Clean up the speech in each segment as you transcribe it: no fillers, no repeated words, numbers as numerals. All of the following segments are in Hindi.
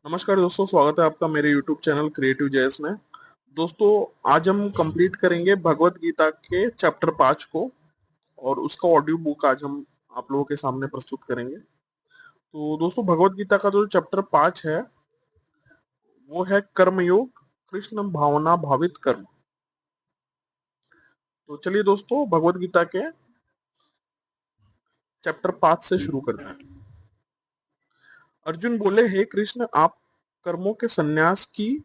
नमस्कार दोस्तों, स्वागत है आपका मेरे YouTube चैनल क्रिएटिव जैस में। दोस्तों, आज हम कंप्लीट करेंगे भगवत गीता के चैप्टर 5 को और उसका ऑडियो बुक आज हम आप लोगों के सामने प्रस्तुत करेंगे। तो दोस्तों, भगवत गीता का जो चैप्टर 5 है वो है कर्मयोग, कृष्ण भावना भावित कर्म। तो चलिए दोस्तों, भगवत गीता के चैप्टर 5 से शुरू करते हैं। अर्जुन बोले, हे कृष्ण, आप कर्मों के संन्यास की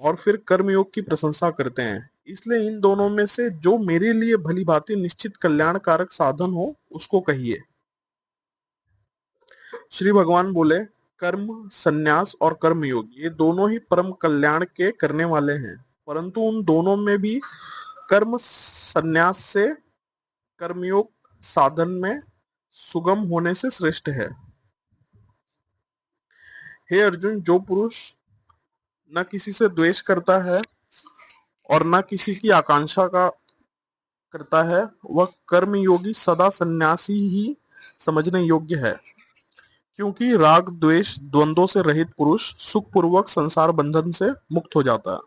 और फिर कर्मयोग की प्रशंसा करते हैं, इसलिए इन दोनों में से जो मेरे लिए भली भांति निश्चित कल्याणकारक साधन हो उसको कहिए। श्री भगवान बोले, कर्म संन्यास और कर्मयोग ये दोनों ही परम कल्याण के करने वाले हैं, परंतु उन दोनों में भी कर्म संन्यास से कर्मयोग साधन में सुगम होने से श्रेष्ठ है। हे अर्जुन, जो पुरुष न किसी से द्वेष करता है और न किसी की आकांक्षा का करता है, वह कर्मयोगी सदा सन्यासी ही समझने योग्य है, क्योंकि राग द्वेष द्वंद्वों से रहित पुरुष सुखपूर्वक संसार बंधन से मुक्त हो जाता है।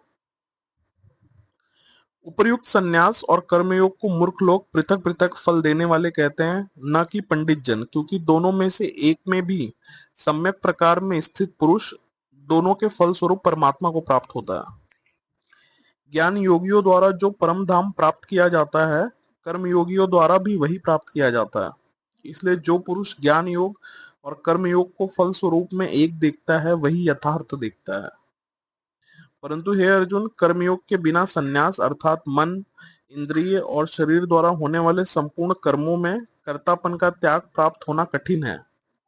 उपर्युक्त संन्यास और कर्मयोग को मूर्ख लोग पृथक पृथक फल देने वाले कहते हैं, न कि पंडित जन, क्योंकि दोनों में से एक में भी सम्यक प्रकार में स्थित पुरुष दोनों के फल स्वरूप परमात्मा को प्राप्त होता है। ज्ञान योगियों द्वारा जो परम धाम प्राप्त किया जाता है, कर्म योगियों द्वारा भी वही प्राप्त किया जाता है। इसलिए जो पुरुष ज्ञान योग और कर्म योग को फल स्वरूप में एक देखता है, वही यथार्थ देखता है। परंतु हे अर्जुन, कर्मयोग के बिना संन्यास अर्थात मन, इंद्रिय और शरीर द्वारा होने वाले संपूर्ण कर्मों में कर्तापन का त्याग प्राप्त होना कठिन है,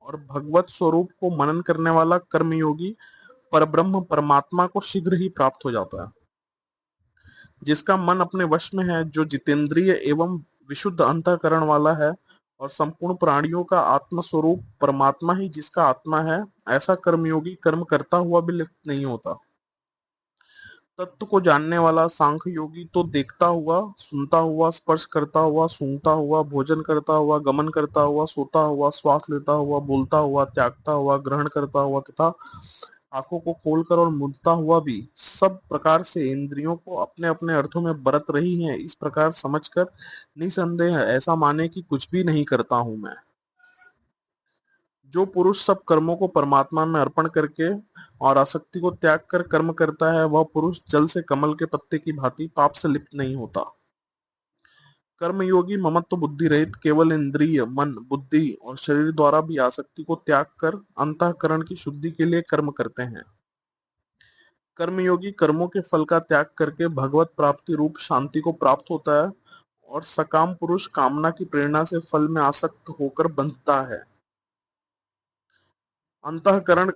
और भगवत स्वरूप को मनन करने वाला कर्मयोगी परब्रह्म परमात्मा को शीघ्र ही प्राप्त हो जाता है। जिसका मन अपने वश में है, जो जितेंद्रिय एवं विशुद्ध अंतःकरण वाला है और संपूर्ण प्राणियों का आत्म स्वरूप परमात्मा ही जिसका आत्मा है, ऐसा कर्मयोगी कर्म करता हुआ भी लिप्त नहीं होता। तत्व को जानने वाला सांख्य योगी तो देखता हुआ, सुनता हुआ, स्पर्श करता हुआ, सूंघता हुआ, भोजन करता हुआ, गमन करता हुआ, सोता हुआ, श्वास लेता हुआ, बोलता हुआ, त्यागता हुआ, ग्रहण करता हुआ तथा आंखों को खोलकर और मूंदता हुआ भी सब प्रकार से इंद्रियों को अपने अपने अर्थों में बरत रही है, इस प्रकार समझकर निसंदेह ऐसा माने कि कुछ भी नहीं करता हूं मैं। जो पुरुष सब कर्मों को परमात्मा में अर्पण करके और आसक्ति को त्याग कर कर्म करता है, वह पुरुष जल से कमल के पत्ते की भांति पाप से लिप्त नहीं होता। कर्मयोगी ममत्व बुद्धि रहित केवल इंद्रिय, मन, बुद्धि और शरीर द्वारा भी आसक्ति को त्याग कर अंतःकरण की शुद्धि के लिए कर्म करते हैं। कर्मयोगी कर्मों के फल का त्याग करके भगवत प्राप्ति रूप शांति को प्राप्त होता है, और सकाम पुरुष कामना की प्रेरणा से फल में आसक्त होकर बंधता है। अंतःकरण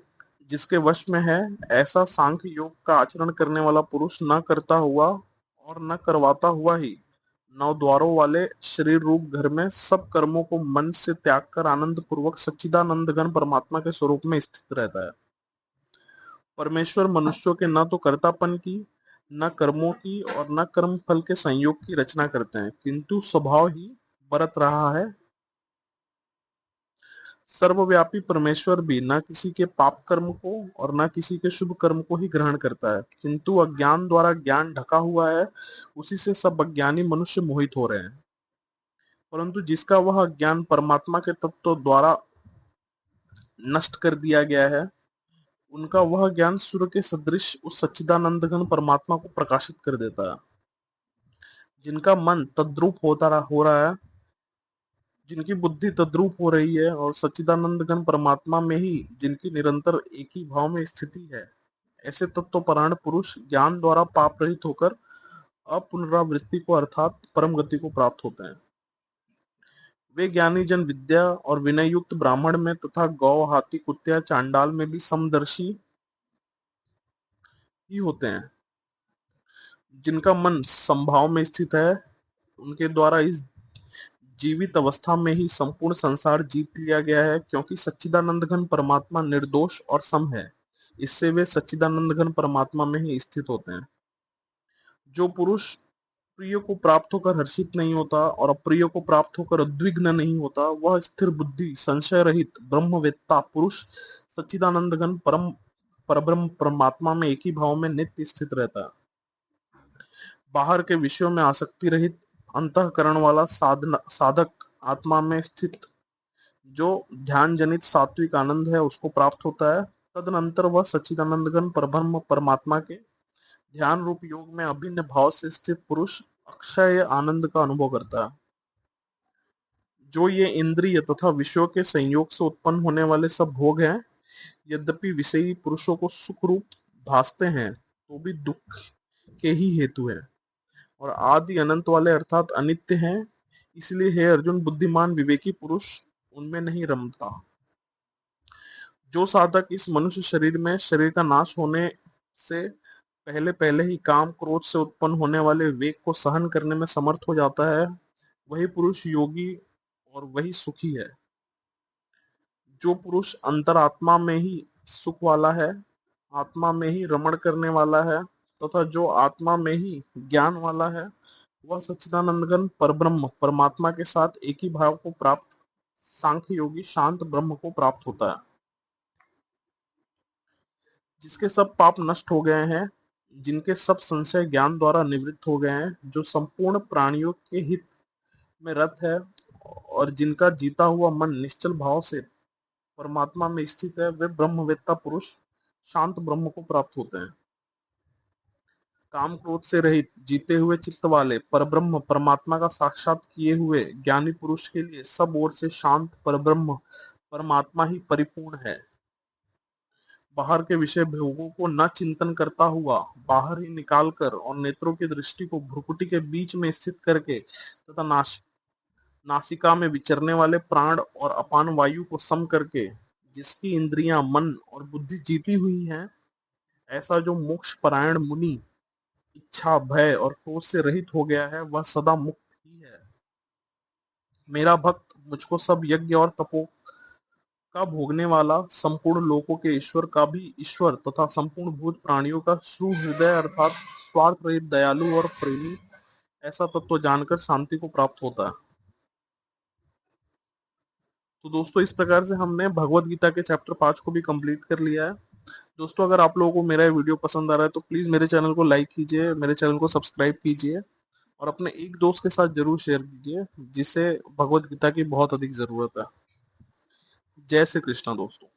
जिसके वश में है, ऐसा सांख्य योग का आचरण करने वाला पुरुष न करता हुआ और न करवाता हुआ ही नौ द्वारों वाले शरीर रूप घर में सब कर्मों को मन से त्याग कर आनंद पूर्वक सच्चिदानंद घन परमात्मा के स्वरूप में स्थित रहता है। परमेश्वर मनुष्यों के न तो कर्तापन की, न कर्मों की और न कर्म फल के संयोग की रचना करते हैं, किंतु स्वभाव ही बरत रहा है। सर्वव्यापी परमेश्वर भी न किसी के पाप कर्म को और न किसी के शुभ कर्म को ही ग्रहण करता है, किंतु अज्ञान द्वारा ज्ञान ढका हुआ है, उसी से सब अज्ञानी मनुष्य मोहित हो रहे हैं। परंतु जिसका वह अज्ञान परमात्मा के तत्व द्वारा नष्ट कर दिया गया है, उनका वह ज्ञान सूर्य के सदृश उस सच्चिदानंद घन परमात्मा को प्रकाशित कर देता है। जिनका मन तद्रूप हो रहा है, जिनकी बुद्धि तद्रूप हो रही है और सच्चिदानंद घन परमात्मा में ही जिनकी निरंतर एक ही भाव में स्थिति है, ऐसे तत्वपरायण पुरुष ज्ञान द्वारा पाप रहित होकर अपुनरावृत्ति को अर्थात परम गति को प्राप्त होते हैं। वे ज्ञानी जन विद्या और विनय युक्त ब्राह्मण में तथा गौ, हाथी, कुत्ते, चांडाल में भी समदर्शी ही होते हैं। जिनका मन समभाव में स्थित है, उनके द्वारा इस जीवित अवस्था में ही संपूर्ण संसार जीत लिया गया है, क्योंकि सच्चिदानंद घन परमात्मा निर्दोष और सम है, इससे वे सच्चिदानंद घन परमात्मा में ही स्थित होते हैं। जो पुरुष प्रिय को प्राप्त होकर हर्षित नहीं होता और अप्रिय को प्राप्त होकर उद्विग्न नहीं होता, वह स्थिर बुद्धि, संशय रहित ब्रह्मवेत्ता पुरुष सच्चिदानंद घन परम परब्रह्म परमात्मा में एक ही भाव में नित्य स्थित रहता है। बाहर के विषयों में आसक्ति रहित अंतःकरण वाला साधक आत्मा में स्थित जो ध्यान जनित सात्विक आनंद है उसको प्राप्त होता है। तदनंतर वह सच्चिदानंद परब्रह्म परमात्मा के ध्यान रूप योग में अभिन्न भाव से स्थित पुरुष अक्षय आनंद का अनुभव करता है। जो ये इंद्रिय तथा विषयों के संयोग से उत्पन्न होने वाले सब भोग हैं, यद्यपि विषयी पुरुषों को सुख रूप भासते हैं तो भी दुख के ही हेतु है और आदि अनंत वाले अर्थात अनित्य हैं। इसलिए हे अर्जुन, बुद्धिमान विवेकी पुरुष उनमें नहीं रमता। जो साधक इस मनुष्य शरीर में शरीर का नाश होने से पहले पहले ही काम क्रोध से उत्पन्न होने वाले वेग को सहन करने में समर्थ हो जाता है, वही पुरुष योगी और वही सुखी है। जो पुरुष अंतरात्मा में ही सुख वाला है, आत्मा में ही रमण करने वाला है तथा जो आत्मा में ही ज्ञान वाला है, वह सच्चिदानंद परब्रह्म परमात्मा के साथ एक ही भाव को प्राप्त सांख्य योगी शांत ब्रह्म को प्राप्त होता है, जिसके सब पाप नष्ट हो गए हैं, जिनके सब संशय ज्ञान द्वारा निवृत्त हो गए हैं, जो संपूर्ण प्राणियों के हित में रत है और जिनका जीता हुआ मन निश्चल भाव से परमात्मा में स्थित है, वे ब्रह्मवेत्ता पुरुष शांत ब्रह्म को प्राप्त होते हैं। काम क्रोध से रहित जीते हुए चित्त वाले परब्रह्म परमात्मा का साक्षात किए हुए ज्ञानी पुरुष के लिए सब ओर से शांत परब्रह्म परमात्मा ही परिपूर्ण है। बाहर के विषय भोगों को न चिंतन करता हुआ बाहर ही निकाल कर और नेत्रों की दृष्टि को भ्रुकुटी के बीच में स्थित करके तथा नासिका में विचरने वाले प्राण और अपान वायु को सम करके जिसकी इंद्रियां मन और बुद्धि जीती हुई हैं, ऐसा जो मोक्ष परायण मुनि इच्छा भय और क्रोध से रहित हो गया है, वह सदा मुक्त ही है। मेरा भक्त मुझको सब यज्ञ और तपो का भोगने वाला संपूर्ण लोकों के ईश्वर का भी ईश्वर तथा संपूर्ण भूत प्राणियों का सुहृदय अर्थात स्वार्थ रहित दयालु और प्रेमी ऐसा तत्व जानकर शांति को प्राप्त होता है। तो दोस्तों, इस प्रकार से हमने भगवत गीता के चैप्टर 5 को भी कंप्लीट कर लिया है। दोस्तों, अगर आप लोगों को मेरा ये वीडियो पसंद आ रहा है तो प्लीज मेरे चैनल को लाइक कीजिए, मेरे चैनल को सब्सक्राइब कीजिए और अपने एक दोस्त के साथ जरूर शेयर कीजिए जिसे भगवत गीता की बहुत अधिक जरूरत है। जय श्री कृष्णा दोस्तों।